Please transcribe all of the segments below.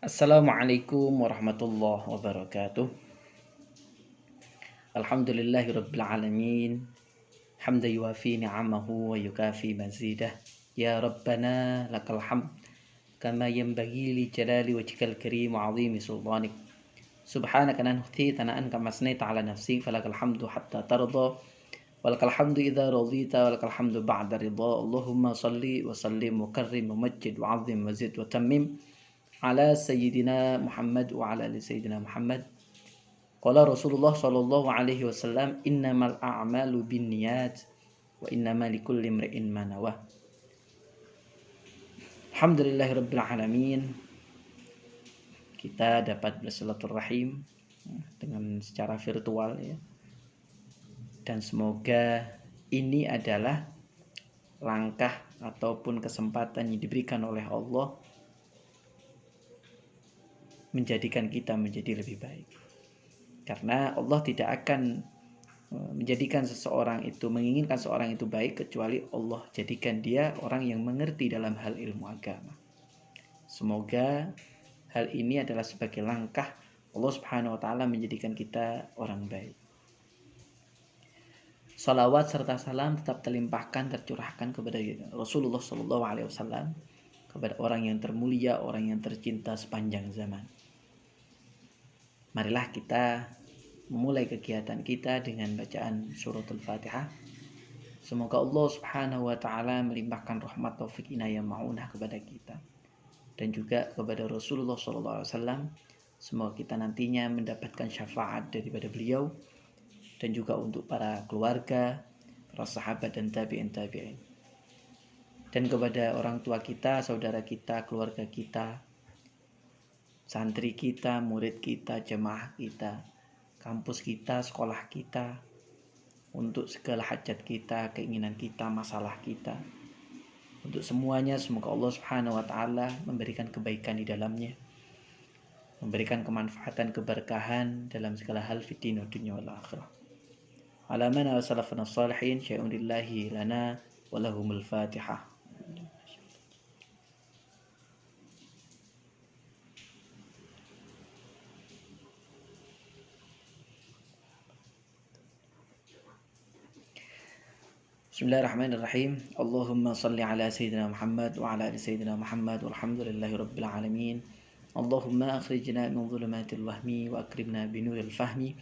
Assalamualaikum warahmatullahi wabarakatuh. Alhamdulillahirabbil alamin. Hamdan yuwafi ni'amahu wa yukafi mazidah. Ya Rabbana lakal hamd kama yanbaghi li jalali wajhikal karim wa 'azimi sultanik. Subhanaka la nuhsi thana'an kama asnaita 'ala nafsi falakal hamdu hatta tarda. Walakal hamdu idza radita walakal hamdu ba'da ridha. Allahumma shalli wa sallim wa karrim wa majjid wa 'azzim wa zid wa tammim ala sayyidina Muhammad wa ala ali sayyidina Muhammad. Qala Rasulullah sallallahu alaihi wasallam, innamal a'malu binniyat wa innamal likulli imri'in ma nawah. Alhamdulillahirabbil alamin. Kita dapat bersilaturahim dengan secara virtual ya. Dan semoga ini adalah langkah ataupun kesempatan yang diberikan oleh Allah menjadikan kita menjadi lebih baik. Karena Allah tidak akan menjadikan seseorang itu, menginginkan seorang itu baik kecuali Allah jadikan dia orang yang mengerti dalam hal ilmu agama. Semoga hal ini adalah sebagai langkah Allah Subhanahu wa taala menjadikan kita orang baik. Salawat serta salam tetap terlimpahkan, tercurahkan kepada Rasulullah sallallahu alaihi wasallam, kepada orang yang termulia, orang yang tercinta sepanjang zaman. Marilah kita memulai kegiatan kita dengan bacaan suratul Fatihah. Semoga Allah Subhanahu wa taala melimpahkan rahmat taufik inayah maunah kepada kita dan juga kepada Rasulullah sallallahu alaihi wasallam. Semoga kita nantinya mendapatkan syafaat daripada beliau dan juga untuk para keluarga, para sahabat dan tabi'in. Dan kepada orang tua kita, saudara kita, keluarga kita, santri kita, murid kita, jemaah kita, kampus kita, sekolah kita, untuk segala hajat kita, keinginan kita, masalah kita. Untuk semuanya semoga Allah Subhanahu wa taala memberikan kebaikan di dalamnya, memberikan kemanfaatan, keberkahan dalam segala hal fid din wa dunya wal akhirah. Ala mana wa salafana shalihin syai'un lillahi lana wa lahumul Fatihah. Bismillahirrahmanirrahim. Allahumma salli ala sayyidina Muhammad wa ala ali sayyidina Muhammad walhamdulillahi rabbil alamin. Allahumma akhrijna min dhulumatil wahmi wa akrimna binuril fahmi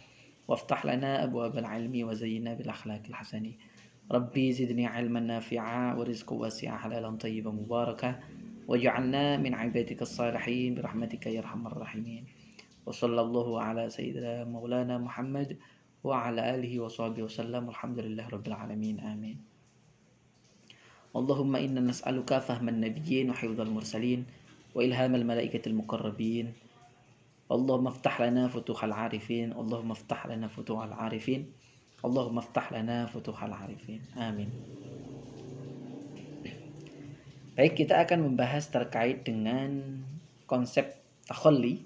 waftah lana abwabal ilmi wa zayyinna bil akhlaqil hasani. Rabbi zidni ilman nafi'a wa rizqan wasi'a halalan tayyiban mubarakah waj'alna min ibadikas salihin birahmatika ya arhamar rahimin. Wa sallallahu ala sayyidina maulana Muhammad wa ala alihi wa sahbihi wasallam alhamdulillahi rabbil alamin amin. Allahumma inna nas'aluka fahman nabiyyin wa hifdzal mursalin wa ilhamal malaikatil muqarrabin. Allahumma iftah lana futuhal arifin. Allahumma iftah lana futuhal arifin. Allahumma iftah lana futuhal arifin. Amin. Baik, kita akan membahas terkait dengan konsep takhalli,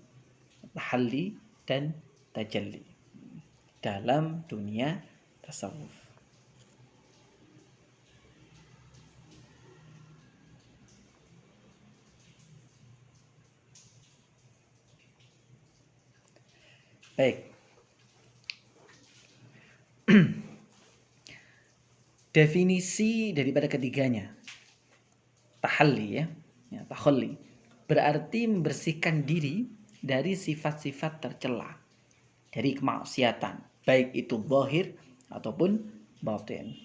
tahalli dan tajalli dalam dunia tasawuf. Baik. Definisi daripada ketiganya. Tahalli ya, takhalli berarti membersihkan diri dari sifat-sifat tercela, dari kemaksiatan, baik itu zahir ataupun batin.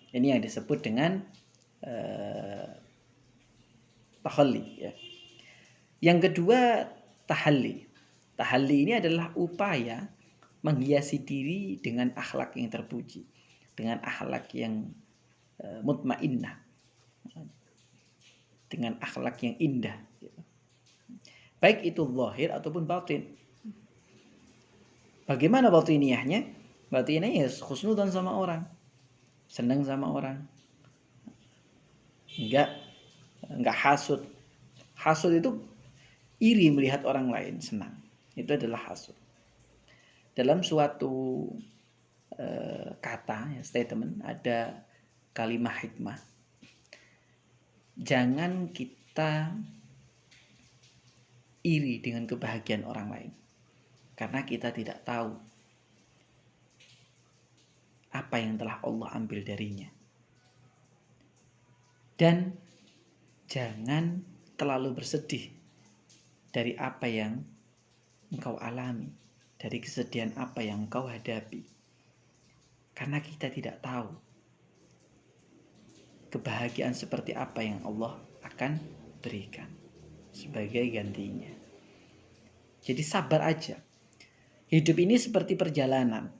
Ini yang disebut dengan takhalli ya. Yang kedua, tahalli. Tahalli ini adalah upaya menghiasi diri dengan akhlak yang terpuji, dengan akhlak yang mutmainnah, dengan akhlak yang indah gitu. Baik itu zahir ataupun batin. Bagaimana batiniyahnya? Batiniyahnya husnudzan sama orang, senang sama orang, enggak hasud. Hasud itu iri melihat orang lain senang. Itu adalah hasud. Dalam suatu kata, statement, ada kalimat hikmah. Jangan kita iri dengan kebahagiaan orang lain. Karena kita tidak tahu apa yang telah Allah ambil darinya. Dan jangan terlalu bersedih dari apa yang engkau alami, dari kesedihan apa yang engkau hadapi. Karena kita tidak tahu kebahagiaan seperti apa yang Allah akan berikan sebagai gantinya. Jadi sabar aja. Hidup ini seperti perjalanan.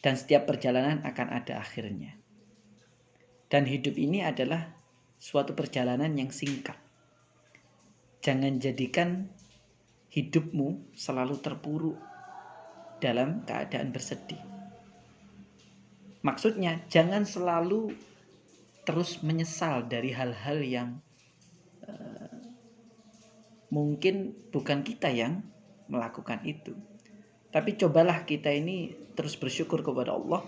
Dan setiap perjalanan akan ada akhirnya. Dan hidup ini adalah suatu perjalanan yang singkat. Jangan jadikan hidupmu selalu terpuruk dalam keadaan bersedih. Maksudnya, jangan selalu terus menyesal dari hal-hal yang mungkin bukan kita yang melakukan itu. Tapi cobalah kita ini terus bersyukur kepada Allah,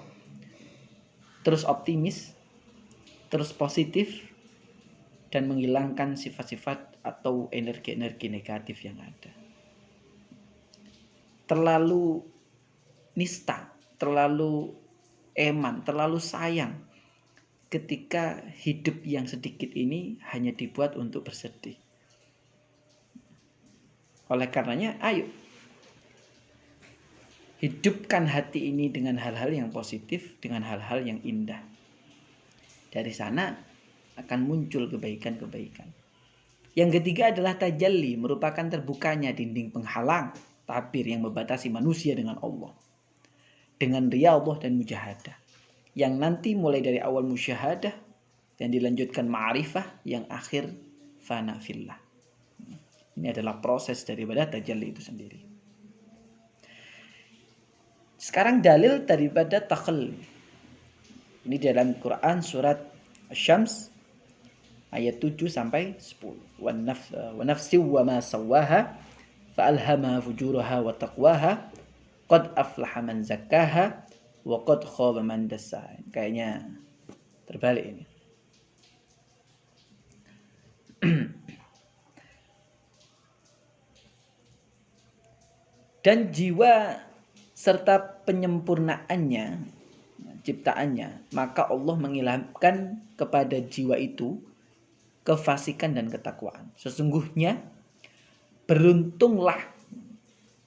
terus optimis, terus positif, dan menghilangkan sifat-sifat atau energi-energi negatif yang ada. Terlalu nista, terlalu eman, terlalu sayang ketika hidup yang sedikit ini hanya dibuat untuk bersedih. Oleh karenanya, ayo hidupkan hati ini dengan hal-hal yang positif, dengan hal-hal yang indah. Dari sana akan muncul kebaikan-kebaikan. Yang ketiga adalah tajalli, merupakan terbukanya dinding penghalang, tabir yang membatasi manusia dengan Allah. Dengan riyadhah dan mujahadah. Yang nanti mulai dari awal musyahadah dan dilanjutkan ma'rifah, yang akhir fana fillah. Ini adalah proses daripada tajalli itu sendiri. Sekarang dalil daripada takhalli. Ini dalam Quran surat Asy-Syams ayat 7 sampai 10. Wa nafsi wa ma sawwaha fa alhamaha fujuraha wa taqwaha qad aflaha man zakkaha wa qad khaba man dassaha. Kayaknya terbalik ini. Dan jiwa serta penyempurnaannya, ciptaannya, maka Allah mengilhamkan kepada jiwa itu kefasikan dan ketakwaan. Sesungguhnya beruntunglah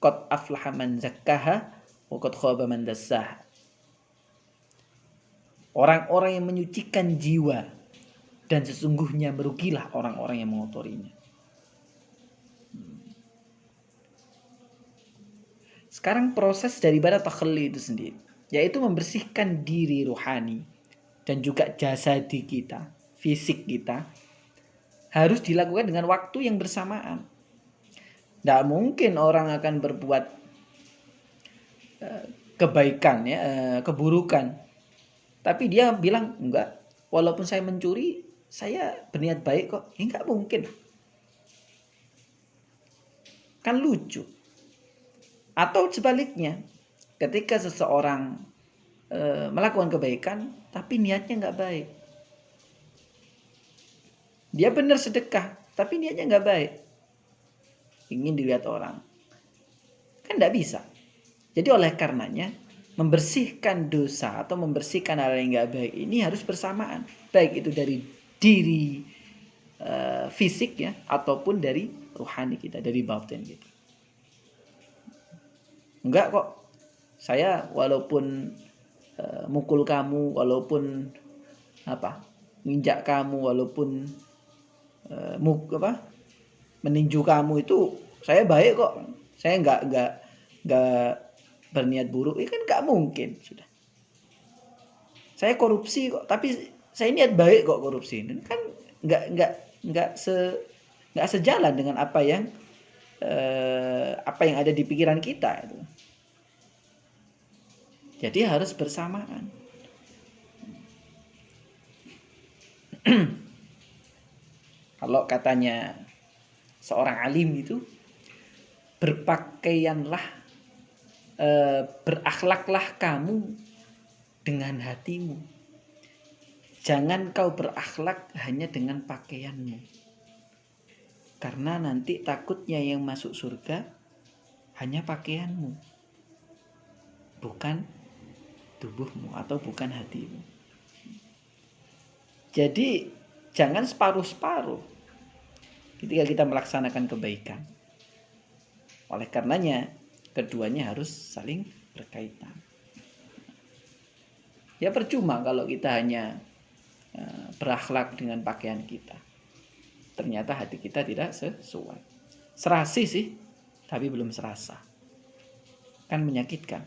qad aflaha man zakkaha wa qad khaba man dassaha. Orang-orang yang menyucikan jiwa, dan sesungguhnya merugilah orang-orang yang mengotorinya. Sekarang proses daripada takhalli itu sendiri, yaitu membersihkan diri rohani dan juga jasadi kita, fisik kita, harus dilakukan dengan waktu yang bersamaan. Tidak mungkin orang akan berbuat kebaikan, keburukan, tapi dia bilang enggak, walaupun saya mencuri, saya berniat baik kok. Enggak mungkin. Kan lucu. Atau sebaliknya, ketika seseorang melakukan kebaikan, tapi niatnya enggak baik. Dia benar sedekah, tapi niatnya enggak baik. Ingin dilihat orang. Kan enggak bisa. Jadi oleh karenanya, membersihkan dosa atau membersihkan hal yang enggak baik ini harus bersamaan. Baik itu dari diri fisik ya, ataupun dari rohani kita, dari batin kita. Enggak kok, saya walaupun mukul kamu, walaupun nginjak kamu, walaupun meninju kamu, itu saya baik kok, saya enggak berniat buruk. Ini kan enggak mungkin sudah. Saya korupsi kok, tapi saya niat baik kok korupsi. Ini kan enggak sejalan dengan apa yang ada di pikiran kita itu. Jadi harus bersamaan. Kalau katanya seorang alim itu, berpakaianlah, berakhlaklah kamu dengan hatimu. Jangan kau berakhlak hanya dengan pakaianmu. Karena nanti takutnya yang masuk surga hanya pakaianmu, bukan tubuhmu atau bukan hatimu. Jadi jangan separuh-separuh ketika kita melaksanakan kebaikan. Oleh karenanya keduanya harus saling berkaitan. Ya percuma kalau kita hanya berakhlak dengan pakaian kita, ternyata hati kita tidak sesuai. Serasi sih, tapi belum serasa. Kan menyakitkan.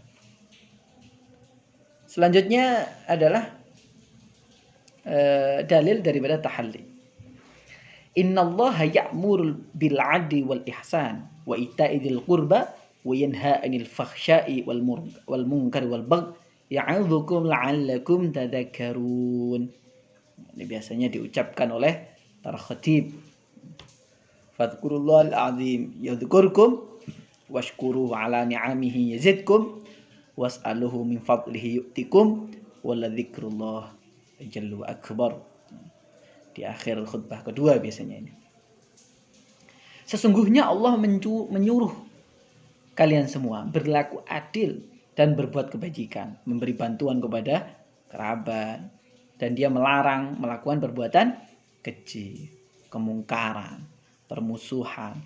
Selanjutnya adalah dalil daripada tahalli. Innallaha ya'muru bil 'adli wal ihsan wa ita'i dzil qurba wa yanha 'anil fakhsya'i wal munkari wal baghi ya'idzukum la'allakum tadhakkarun. Ini biasanya diucapkan oleh para khatib. Fadhkurullahal azim yadhkurkum washkuruhu ala ni'amihi yazidkum was'aluhu min fadlihi yu'tikum waladzikrullahi jallu akbar. Di akhir khutbah kedua biasanya ini. Sesungguhnya Allah menyuruh kalian semua berlaku adil dan berbuat kebajikan, memberi bantuan kepada kerabat, dan dia melarang melakukan perbuatan keji, kemungkaran, permusuhan.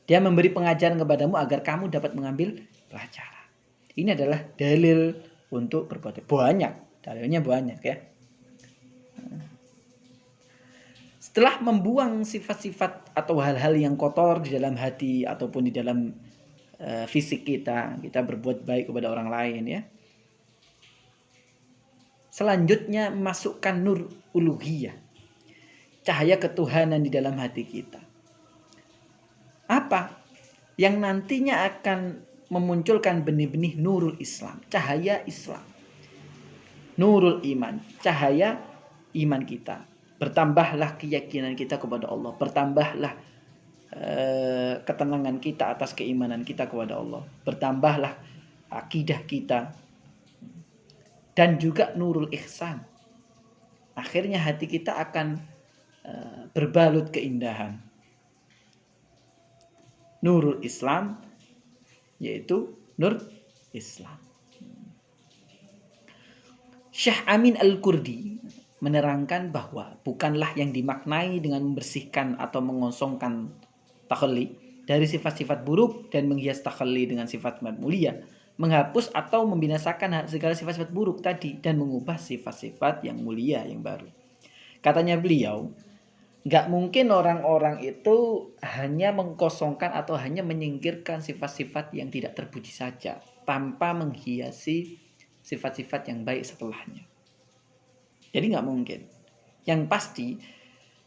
Dia memberi pengajaran kepadamu agar kamu dapat mengambil pelajaran. Ini adalah dalil untuk berbuat banyak, dalilnya banyak ya. Setelah membuang sifat-sifat atau hal-hal yang kotor di dalam hati ataupun di dalam fisik kita berbuat baik kepada orang lain ya. Selanjutnya masukkan nur uluhiyah, cahaya ketuhanan di dalam hati kita. Apa? Yang nantinya akan memunculkan benih-benih nurul Islam, cahaya Islam. Nurul iman, cahaya iman kita. Bertambahlah keyakinan kita kepada Allah. Bertambahlah ketenangan kita atas keimanan kita kepada Allah. Bertambahlah akidah kita. Dan juga nurul ihsan. Akhirnya hati kita akan berbalut keindahan. Nurul Islam, yaitu nur Islam. Syekh Amin Al-Kurdi menerangkan bahwa bukanlah yang dimaknai dengan membersihkan atau mengosongkan takhalli dari sifat-sifat buruk dan menghias takhalli dengan sifat mulia, menghapus atau membinasakan segala sifat-sifat buruk tadi dan mengubah sifat-sifat yang mulia yang baru. Katanya beliau, nggak mungkin orang-orang itu hanya mengkosongkan atau hanya menyingkirkan sifat-sifat yang tidak terpuji saja tanpa menghiasi sifat-sifat yang baik setelahnya. Jadi nggak mungkin. Yang pasti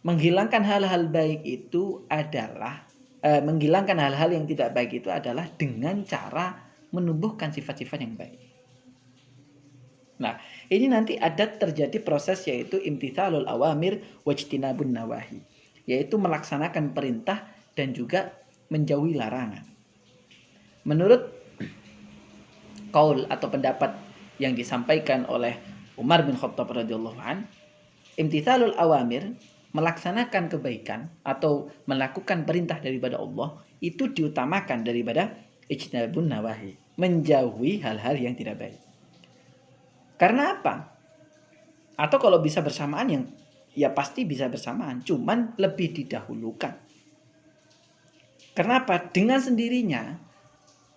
menghilangkan hal-hal baik itu adalah menghilangkan hal-hal yang tidak baik itu adalah dengan cara menumbuhkan sifat-sifat yang baik. Nah, ini nanti ada terjadi proses yaitu imtithalul awamir wajtinabun nawahi, yaitu melaksanakan perintah dan juga menjauhi larangan. Menurut qaul atau pendapat yang disampaikan oleh Umar bin Khattab radhiyallahu an, imtithalul awamir, melaksanakan kebaikan atau melakukan perintah daripada Allah itu diutamakan daripada ijtinabun nawahi, menjauhi hal-hal yang tidak baik. Karena apa? Atau kalau bisa bersamaan ya pasti bisa bersamaan, cuman lebih didahulukan. Kenapa? Dengan sendirinya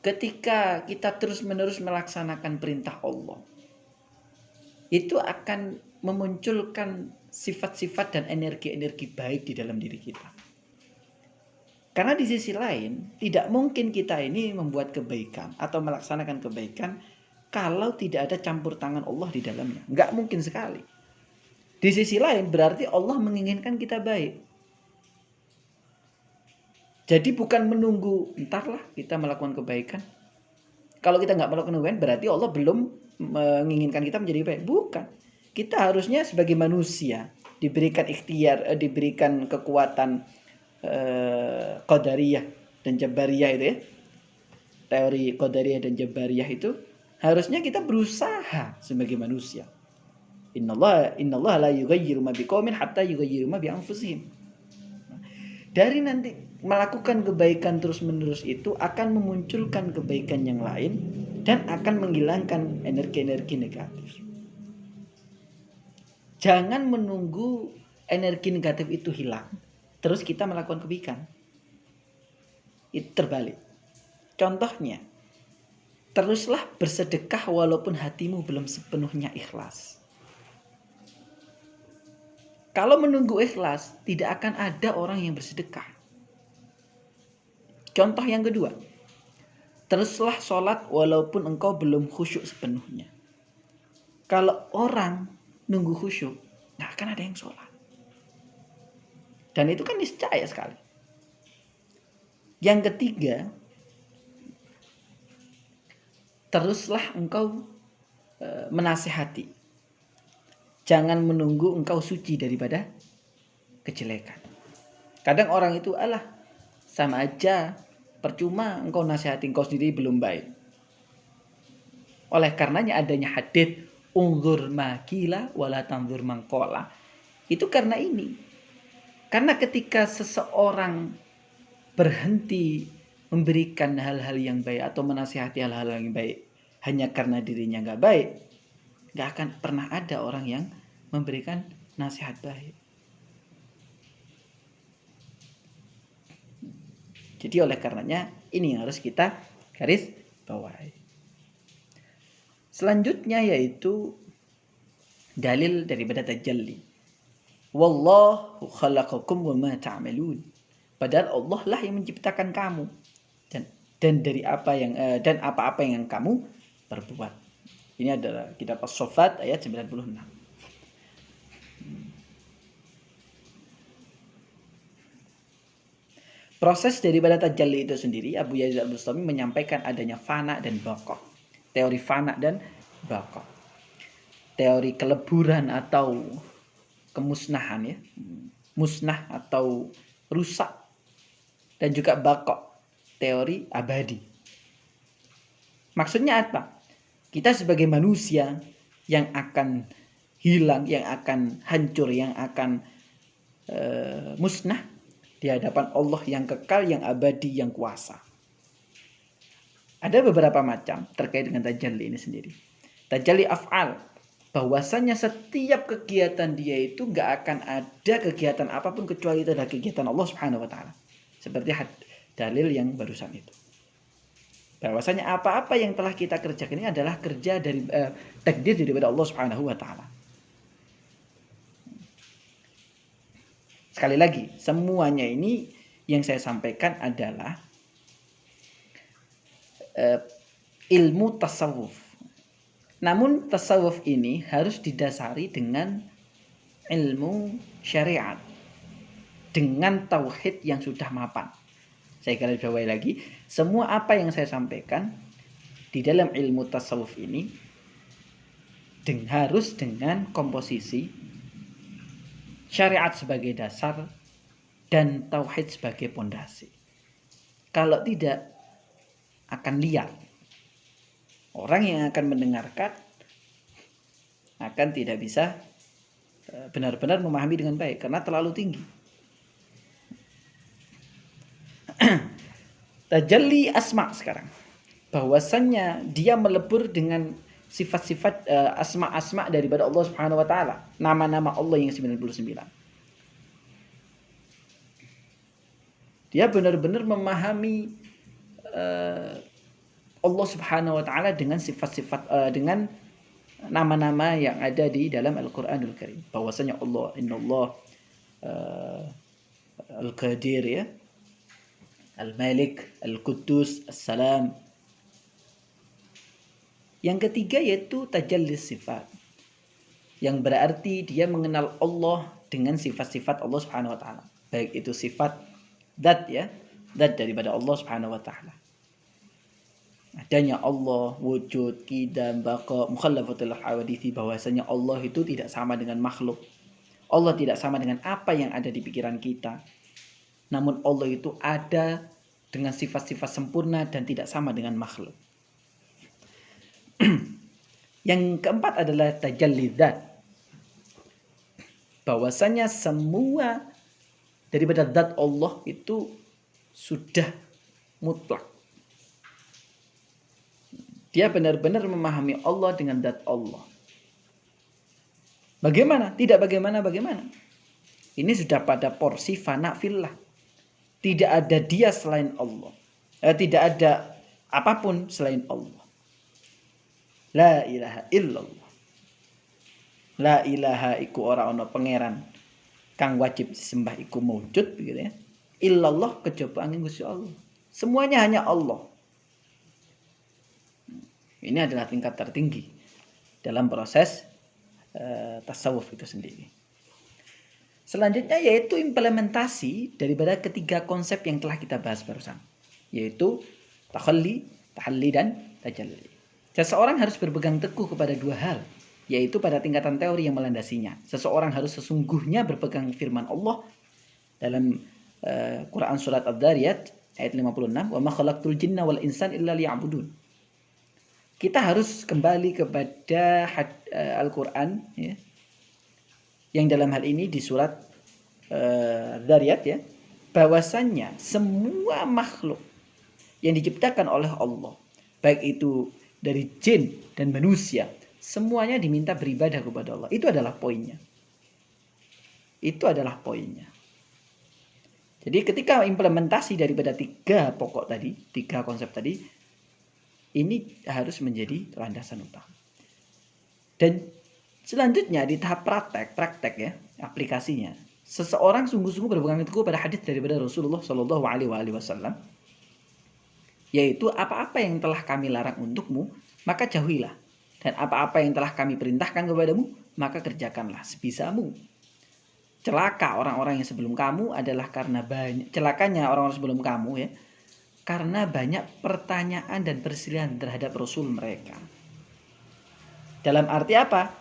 ketika kita terus-menerus melaksanakan perintah Allah, itu akan memunculkan sifat-sifat dan energi-energi baik di dalam diri kita. Karena di sisi lain, tidak mungkin kita ini membuat kebaikan atau melaksanakan kebaikan kalau tidak ada campur tangan Allah di dalamnya. Nggak mungkin sekali. Di sisi lain, berarti Allah menginginkan kita baik. Jadi bukan menunggu, entarlah kita melakukan kebaikan. Kalau kita nggak melakukan kebaikan, berarti Allah belum menginginkan kita menjadi baik. Bukan. Kita harusnya sebagai manusia diberikan ikhtiar, diberikan kekuatan Qadariyah dan Jabariyah itu ya. Teori Qadariyah dan Jabariyah itu harusnya kita berusaha sebagai manusia. Innallaha la yughayyiru ma biqaumin hatta yughayyiru ma bi anfusihim. Dari nanti melakukan kebaikan terus-menerus itu akan memunculkan kebaikan yang lain dan akan menghilangkan energi-energi negatif. Jangan menunggu energi negatif itu hilang, terus kita melakukan kebaikan. Itu terbalik. Contohnya, teruslah bersedekah walaupun hatimu belum sepenuhnya ikhlas. Kalau menunggu ikhlas, tidak akan ada orang yang bersedekah. Contoh yang kedua, teruslah sholat walaupun engkau belum khusyuk sepenuhnya. Kalau orang nunggu khusyuk, nggak akan ada yang sholat. Dan itu kan niscaya sekali. Yang ketiga, teruslah engkau menasihati. Jangan menunggu engkau suci daripada kejelekan. Kadang orang itu, alah sama aja, percuma engkau nasihati engkau sendiri belum baik. Oleh karenanya adanya hadits unzur makila wala tanzur mangkola. Itu karena ini. Karena ketika seseorang berhenti memberikan hal-hal yang baik atau menasihati hal-hal yang baik hanya karena dirinya nggak baik, nggak akan pernah ada orang yang memberikan nasihat baik. Jadi oleh karenanya ini yang harus kita garis bawahi. Selanjutnya yaitu dalil daripada tajalli. Wallahu khalaqakum wa ma ta'malun. Padahal Allah lah yang menciptakan kamu dan dari apa yang dan apa-apa yang kamu perbuat. Ini adalah kitab As-Saffat ayat 96. Proses daripada tajalli itu sendiri, Abu Yazid Al-Bustami menyampaikan adanya fana dan baqa. Teori fana dan baqa. Teori keleburan atau kemusnahan ya. Musnah atau rusak. Dan juga baqa, teori abadi. Maksudnya apa? Kita sebagai manusia yang akan hilang, yang akan hancur, yang akan musnah di hadapan Allah yang kekal, yang abadi, yang kuasa. Ada beberapa macam terkait dengan tajalli ini sendiri. Tajalli af'al, bahwasanya setiap kegiatan dia itu gak akan ada kegiatan apapun kecuali itu adalah kegiatan Allah Subhanahu wa taala. Seperti dalil yang barusan itu. Bahwasanya apa-apa yang telah kita kerjakan ini adalah kerja dari takdir daripada Allah Subhanahu wa taala. Sekali lagi, semuanya ini yang saya sampaikan adalah ilmu tasawuf. Namun tasawuf ini harus didasari dengan ilmu syariat, dengan tauhid yang sudah mapan. Saya garis bawahi lagi, semua apa yang saya sampaikan di dalam ilmu tasawuf ini harus dengan komposisi syariat sebagai dasar dan tauhid sebagai pondasi. Kalau tidak, akan liar. Orang yang akan mendengarkan akan tidak bisa benar-benar memahami dengan baik karena terlalu tinggi. Tajalli asma sekarang, bahwasannya dia melebur dengan sifat-sifat asma-asma daripada Allah Subhanahu wa taala, nama-nama Allah yang 99. Dia benar-benar memahami Allah Subhanahu wa taala dengan sifat-sifat dengan nama-nama yang ada di dalam Al-Qur'anul Karim. Bahwasanya Allah, Innallah Al-Qadir ya, Al-Malik, Al-Quddus, As-Salam. Yang ketiga yaitu tajalli sifat, yang berarti dia mengenal Allah dengan sifat-sifat Allah Subhanahu wa taala, baik itu sifat zat ya, zat daripada Allah Subhanahu wa taala. Adanya Allah, wujud, qidam, baqa, mukhallafatul hawadithi, bahwasanya Allah itu tidak sama dengan makhluk. Allah tidak sama dengan apa yang ada di pikiran kita. Namun Allah itu ada dengan sifat-sifat sempurna dan tidak sama dengan makhluk. Yang keempat adalah tajalli dzat, bahwasanya semua daripada zat Allah itu sudah mutlak. Dia benar-benar memahami Allah dengan zat Allah. Bagaimana? Tidak bagaimana. Ini sudah pada porsi fana fillah. Tidak ada dia selain Allah. Tidak ada apapun selain Allah. La ilaha illallah. La ilaha iku ora ana pangeran kang wajib disembah iku maujud begitu ya. Illallah kejaba angin Gusti Allah. Semuanya hanya Allah. Ini adalah tingkat tertinggi dalam proses tasawuf itu sendiri. Selanjutnya yaitu implementasi daripada ketiga konsep yang telah kita bahas barusan, yaitu takhalli, tahalli dan tajalli. Seseorang harus berpegang teguh kepada dua hal, yaitu pada tingkatan teori yang melandasinya. Seseorang harus sesungguhnya berpegang firman Allah dalam Quran surat Ad-Dariyat ayat 56, "Wa ma khalaqtul jinna wal insana illa liya'budun." Kita harus kembali kepada Al-Quran ya, yang dalam hal ini di surat Dzariyat ya, bahwasannya semua makhluk yang diciptakan oleh Allah, baik itu dari jin dan manusia, semuanya diminta beribadah kepada Allah. Itu adalah poinnya. Jadi ketika implementasi daripada tiga konsep tadi, ini harus menjadi landasan utama. Dan selanjutnya di tahap praktek ya, aplikasinya, seseorang sungguh-sungguh berpegang teguh pada hadis daripada Rasulullah Shallallahu Alaihi Wasallam, yaitu apa-apa yang telah kami larang untukmu, maka jauhilah, dan apa-apa yang telah kami perintahkan kepadamu, maka kerjakanlah sebisamu. Celaka orang-orang yang sebelum kamu adalah karena celakanya orang-orang sebelum kamu ya, karena banyak pertanyaan dan persilihan terhadap Rasul mereka. Dalam arti apa?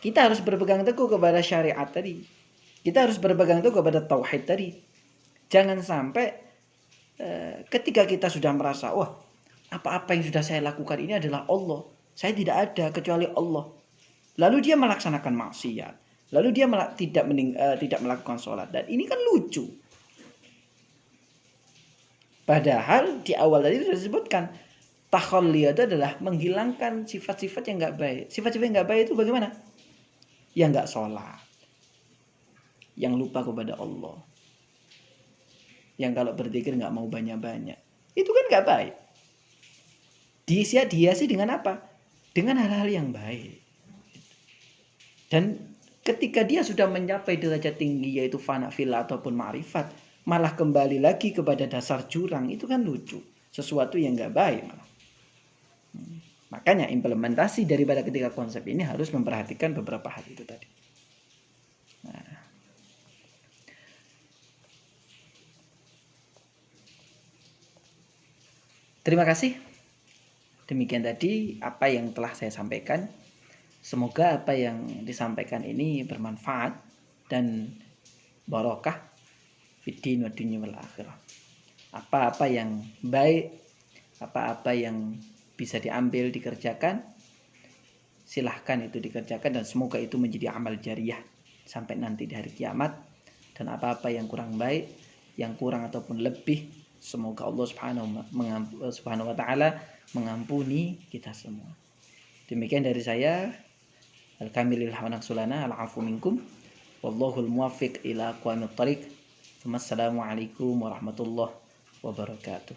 Kita harus berpegang teguh kepada syariat tadi. Kita harus berpegang teguh kepada tauhid tadi. Jangan sampai ketika kita sudah merasa, wah, apa-apa yang sudah saya lakukan ini adalah Allah. Saya tidak ada kecuali Allah. Lalu dia melaksanakan maksiat. Lalu dia tidak melakukan sholat. Dan ini kan lucu. Padahal di awal tadi sudah disebutkan takhalli itu adalah menghilangkan sifat-sifat yang nggak baik. Sifat-sifat yang nggak baik itu bagaimana? Yang nggak sholat, yang lupa kepada Allah, yang kalau berzikir nggak mau banyak-banyak. Itu kan nggak baik. Dihiasi dengan apa? Dengan hal-hal yang baik. Dan ketika dia sudah mencapai derajat tinggi yaitu fana fillah ataupun ma'rifat, malah kembali lagi kepada dasar jurang, itu kan lucu. Sesuatu yang nggak baik malah. Makanya implementasi daripada ketiga konsep ini harus memperhatikan beberapa hal itu tadi. Nah. Terima kasih. Demikian tadi apa yang telah saya sampaikan. Semoga apa yang disampaikan ini bermanfaat dan barokah fiddin wa dunya wal akhirah. Apa-apa yang baik, apa-apa yang bisa diambil, dikerjakan, silahkan itu dikerjakan dan semoga itu menjadi amal jariah sampai nanti di hari kiamat. Dan apa-apa yang kurang baik, yang kurang ataupun lebih, semoga Allah Subhanahu wa taala mengampuni kita semua. Demikian dari saya, al-kamilil hawanasulana al-afu minkum, wallahul muwaffiq ila aqwamit thariq. Wassalamualaikum warahmatullahi wabarakatuh.